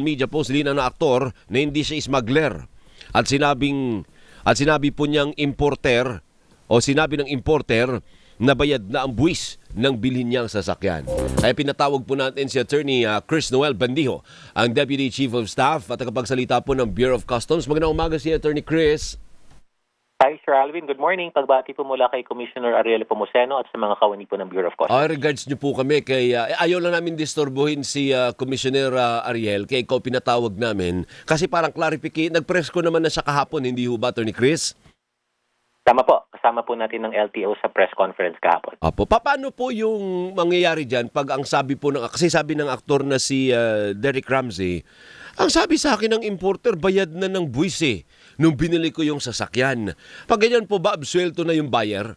media post din ng aktor na hindi siya smuggler at sinabi po niyang importer o sinabi ng importer na bayad na ang buwis ng bilhin niyang sasakyan. Kaya pinatawag po natin si Attorney Chris Noel Bandijo, ang Deputy Chief of Staff at tagapagsalita po ng Bureau of Customs. Magandang umaga si Attorney Chris. Hi, Sir Alvin. Good morning. Pagbati po mula kay Commissioner Ariel Pomoceno at sa mga kawani po ng Bureau of Customs. Regards niyo po kami kay ayaw lang namin disturbuhin si Commissioner Ariel kaya ikaw pinatawag namin kasi parang nag-press ko naman na siya kahapon, hindi ho ba, Attorney Chris? Tama po. Kasama po natin ng LTO sa press conference kahapon. Apo, paano po yung mangyayari dyan pag ang sabi po kasi sabi ng aktor na si Derek Ramsey, ang sabi sa akin ng importer, bayad na ng buwis nung binili ko yung sasakyan. Pag ganyan po ba, absuelto na yung buyer?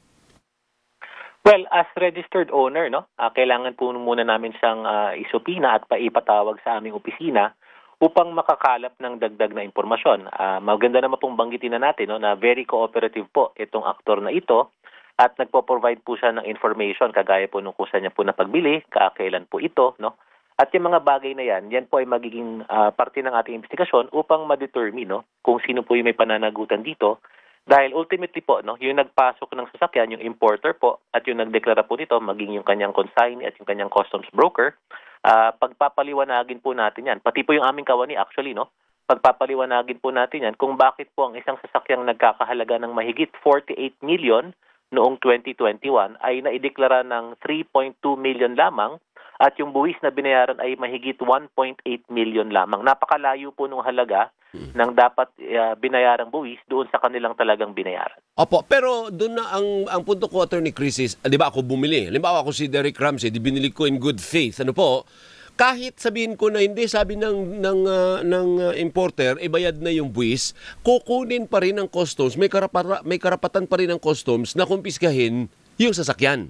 Well, as registered owner, kailangan po muna namin siyang isupina at paipatawag sa aming opisina upang makakalap ng dagdag na impormasyon. Maganda naman pong banggitin na natin na very cooperative po itong aktor na ito at nagpo-provide po siya ng information kagaya po nung kusa niya po na pagbili, kailan po ito, At yung mga bagay na yan po ay magiging parte ng ating investigasyon upang ma-determine kung sino po yung may pananagutan dito. Dahil ultimately po, yung nagpasok ng sasakyan, yung importer po, at yung nagdeklara po nito, maging yung kanyang consignee at yung kanyang customs broker, pagpapaliwanagin po natin yan. Pati po yung aming kawani actually, pagpapaliwanagin po natin yan kung bakit po ang isang sasakyang nagkakahalaga ng mahigit 48 million noong 2021 ay naideklara ng 3.2 million lamang at yung buwis na binayaran ay mahigit 1.8 million lamang. Napakalayo po nung halaga ng dapat binayarang buwis doon sa kanilang talagang binayaran. Opo, pero doon na ang punto ko, Attorney Chris, is, di ba ako bumili? Halimbawa ako si Derek Ramsey, binili ko in good faith. Ano po? Kahit sabihin ko na hindi, sabi ng importer, bayad na yung buwis, kukunin pa rin ng customs, may karapatan pa rin ng customs na kumpiskahin yung sasakyan.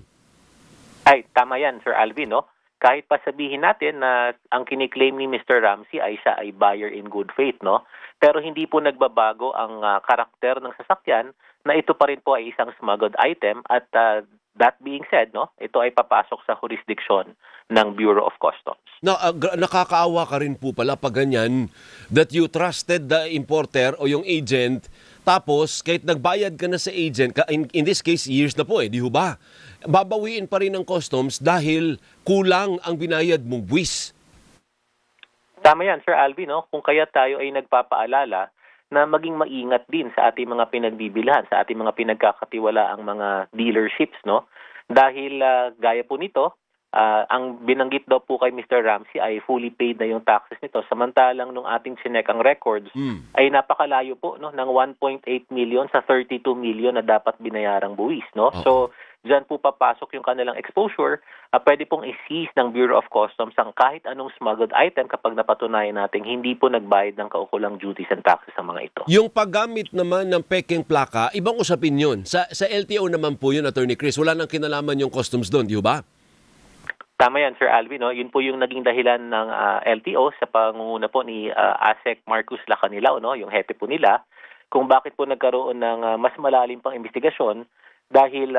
Ay, tama yan, Sir Alvin, Kahit pa sabihin natin na ang kiniklaim ni Mr. Ramsey ay siya ay buyer in good faith, Pero hindi po nagbabago ang karakter ng sasakyan na ito pa rin po ay isang smuggled item at that being said, ito ay papasok sa jurisdiction ng Bureau of Customs. Nakakaawa ka rin po pala pag ganyan that you trusted the importer o yung agent tapos kahit nagbayad ka na sa agent, in this case years na po di ho ba? Babawiin pa rin ng customs dahil kulang ang binayad mong buwis. Tama yan, Sir Alvin, Kung kaya tayo ay nagpapaalala na maging maingat din sa ating mga pinagbibilhan, sa ating mga pinagkakatiwalaang mga dealerships, Dahil gaya po nito, ang binanggit daw po kay Mr. Ramsey ay fully paid na yung taxes nito. Samantalang nung ating sinek ang records ay napakalayo po ng 1.8 million sa 32 million na dapat binayarang buwis. So, dyan po papasok yung kanilang exposure. Pwede pong i-seize ng Bureau of Customs ang kahit anong smuggled item kapag napatunayan natin hindi po nagbayad ng kaukulang duties and taxes ang mga ito. Yung paggamit naman ng peking plaka, ibang usapin yun. Sa LTO naman po yun, Attorney Chris. Wala nang kinalaman yung customs doon, di ba? Tama yan, Sir Alvin. Yun po yung naging dahilan ng LTO sa pangunguna po ni ASEC Marcus Lacanilao, yung hepe po nila, kung bakit po nagkaroon ng mas malalim pang investigasyon dahil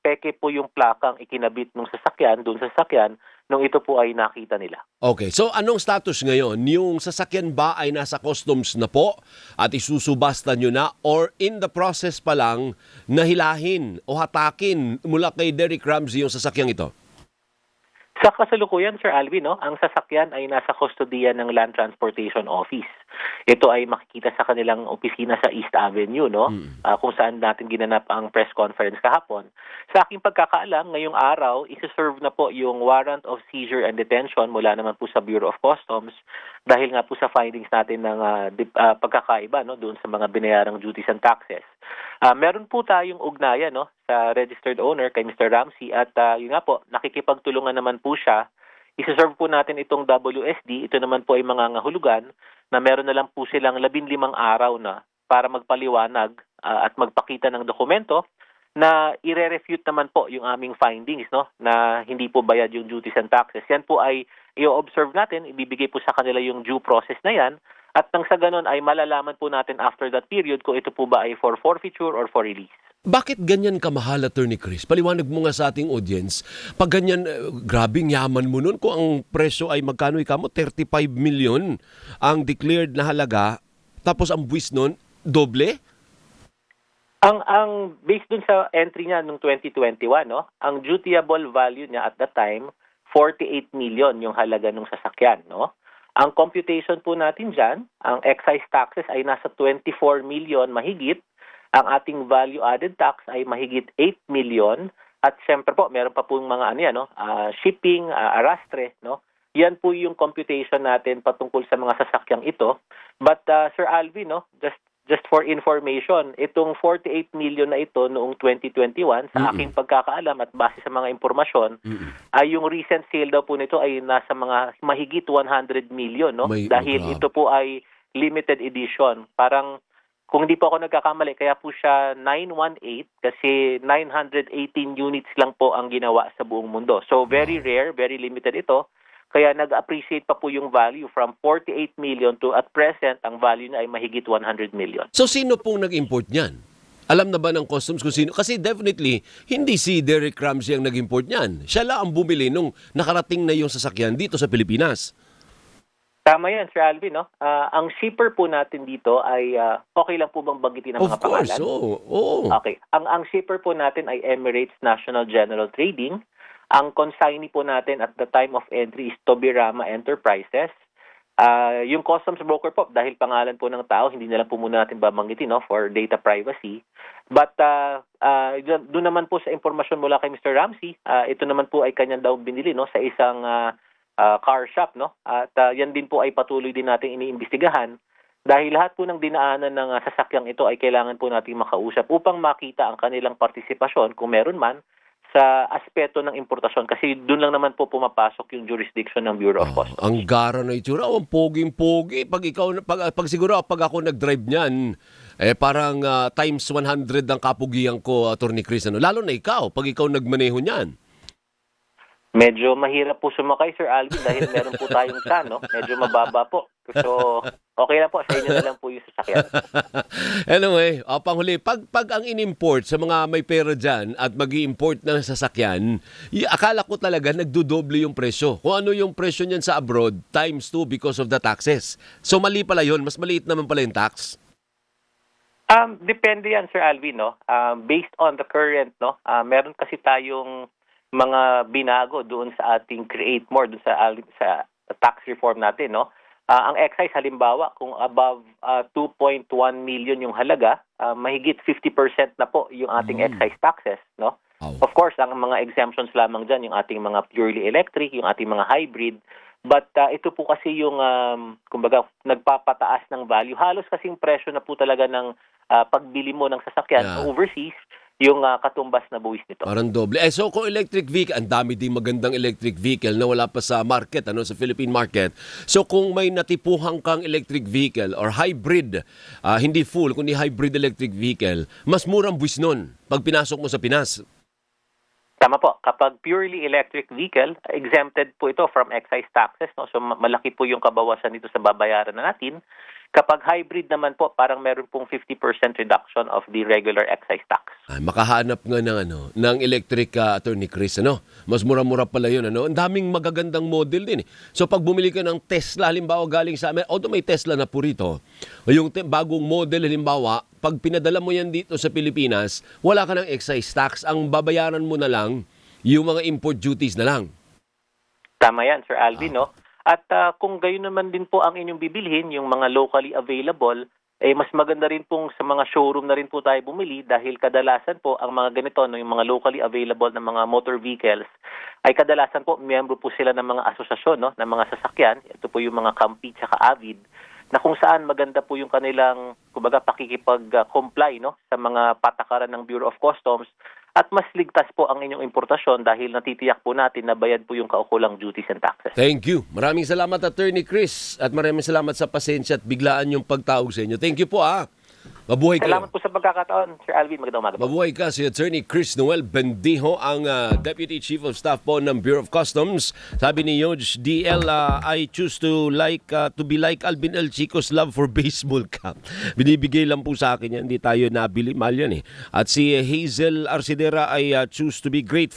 peke po yung plakang ikinabit ng sasakyan, doon sa sasakyan, nung ito po ay nakita nila. Okay, so anong status ngayon? Yung sasakyan ba ay nasa customs na po at isusubasta nyo na or in the process pa lang nahilahin o hatakin mula kay Derek Ramsey yung sasakyang ito? Sa kasalukuyan, Sir Alvin, ang sasakyan ay nasa kustodiya ng Land Transportation Office. Ito ay makikita sa kanilang opisina sa East Avenue, kung saan natin ginanap ang press conference kahapon. Sa aking pagkakaalam, ngayong araw, isi-serve na po yung warrant of seizure and detention mula naman po sa Bureau of Customs dahil nga po sa findings natin ng pagkakaiba doon sa mga binayarang duties and taxes. Meron po tayong ugnayan sa registered owner kay Mr. Ramsey at yun nga po, nakikipagtulungan naman po siya. Isa-serve po natin itong WSD. Ito naman po ay mga ngahulugan na meron na lang po silang 15 araw na para magpaliwanag at magpakita ng dokumento na i-refute naman po yung aming findings na hindi po bayad yung duties and taxes. Yan po ay i-observe natin, ibibigay po sa kanila yung due process na yan. At nang sa ganon ay malalaman po natin after that period kung ito po ba ay for forfeiture or for release. Bakit ganyan kamahal, Attorney Chris? Paliwanag mo nga sa ating audience. Pag ganyan, grabing yaman mo nun. Kung ang presyo ay magkano ikamo, 35 million ang declared na halaga, tapos ang buwis nun, doble? Ang based dun sa entry niya noong 2021, no, ang dutiable value niya at that time 48 million yung halaga ng sasakyan, no. Ang computation po natin diyan, ang excise taxes ay nasa 24 million mahigit, ang ating value added tax ay mahigit 8 million at siyempre po meron pa po mga ano yan, no, shipping, arastre, no. Yan po yung computation natin patungkol sa mga sasakyang ito. But Sir Alvin, no, just for information, itong 48 million na ito noong 2021, sa aking pagkakaalam at base sa mga impormasyon, ay yung recent sale daw po nito ay nasa mga mahigit 100 million, no? Dahil ito po ay limited edition. Parang, kung hindi po ako nagkakamali, kaya po siya 918 kasi 918 units lang po ang ginawa sa buong mundo. So, very rare, very limited ito. Kaya nag-appreciate pa po yung value from 48 million to at present, ang value na ay mahigit 100 million. So sino pong nag-import niyan? Alam na ba ng customs kung sino? Kasi definitely, hindi si Derek Ramsey ang nag-import niyan. Siya lang ang bumili nung nakarating na yung sasakyan dito sa Pilipinas. Tama yan, Sir Alvin, no? Ang shipper po natin dito ay, okay lang po bang banggitin ang mga pangalan? Of course, oo. Okay. Ang shipper po natin ay Emirates National General Trading. Ang consignee po natin at the time of entry is Tobirama Enterprises. Yung customs broker po, dahil pangalan po ng tao, hindi na lang po muna natin babanggitin, no, for data privacy. But doon naman po sa impormasyon mula kay Mr. Ramsey, ito naman po ay kanyang daw binili, no, sa isang car shop, no. At yan din po ay patuloy din natin iniimbestigahan. Dahil lahat po ng dinaanan ng sasakyang ito ay kailangan po natin makausap upang makita ang kanilang partisipasyon, kung meron man, sa aspeto ng importasyon kasi doon lang naman po pumapasok yung jurisdiction ng Bureau of Customs. Ang gara na itsura, ang poging-pogi. Pag siguro pag ako nag-drive niyan, parang times 100 ang kapugian ko, Attorney Chris. Ano? Lalo na ikaw, pag ikaw nagmaneho niyan. Medyo mahirap po sumakay, Sir Alvin, dahil meron po tayong chan, no? Medyo mababa po. So, okay lang po, sa inyo na lang po yung sasakyan. Anyway, panghuli, pag ang in-import sa mga may pera dyan at mag-i-import ng sasakyan, akala ko talaga nagdudoble yung presyo. Kung ano yung presyo niyan sa abroad, times 2 because of the taxes. So, mali pala yun. Mas maliit naman pala yung tax. Depende yan, Sir Alvin, no? Based on the current, no? Meron kasi tayong mga binago doon sa ating create more, doon sa tax reform natin, no? Ang excise halimbawa, kung above 2.1 million yung halaga, mahigit 50% na po yung ating excise taxes, no? Of course, ang mga exemptions lamang dyan, yung ating mga purely electric, yung ating mga hybrid. But ito po kasi yung, kumbaga, nagpapataas ng value. Halos kasing presyo na po talaga ng pagbili mo ng sasakyan overseas, yung katumbas na buwis nito. Parang doble. So kung electric vehicle, ang dami din magandang electric vehicle na wala pa sa market, sa Philippine market. So kung may natipuhan kang electric vehicle or hybrid, hindi full, kundi hybrid electric vehicle, mas murang buwis nun pag pinasok mo sa Pinas. Tama po. Kapag purely electric vehicle, exempted po ito from excise taxes, no? So malaki po yung kabawasan nito sa babayaran na natin. Kapag hybrid naman po, parang meron pong 50% reduction of the regular excise tax. Makahanap nga ng electric, Attorney Chris, Mas mura-mura pala yun, Ang daming magagandang model din. So pag bumili ka ng Tesla, halimbawa galing sa Amerika, although may Tesla na po rito, yung bagong model, halimbawa, pag pinadala mo yan dito sa Pilipinas, wala ka ng excise tax. Ang babayaran mo na lang, yung mga import duties na lang. Tama yan, Sir Alvin, no? At kung gayon naman din po ang inyong bibilhin, yung mga locally available, mas maganda rin pong sa mga showroom na rin po tayo bumili dahil kadalasan po ang mga ganito, no, yung mga locally available na mga motor vehicles, ay kadalasan po miyembro po sila ng mga asosasyon, no, ng mga sasakyan. Ito po yung mga Campi at Avid, na kung saan maganda po yung kanilang, kumbaga, pakikipag-comply, no, sa mga patakaran ng Bureau of Customs. At mas ligtas po ang inyong importasyon dahil natitiyak po natin na bayad po yung kaukulang duties and taxes. Thank you. Maraming salamat, Attorney Chris. At maraming salamat sa pasensya at biglaan yung pagtawag sa inyo. Thank you po, Mabuhay kayo. Salamat po sa pagkakataon, Sir Alvin. Magandang umaga po. Mabuhay ka, si Attorney Chris Noel Bendijo, ang Deputy Chief of Staff po ng Bureau of Customs. Sabi ni Yoj DL, I choose to be like Alvin El Chico's love for baseball cap. Binibigay lang po sa akin yan, hindi tayo nabili, mahal yan eh. At si Hazel Arcidera, I choose to be grateful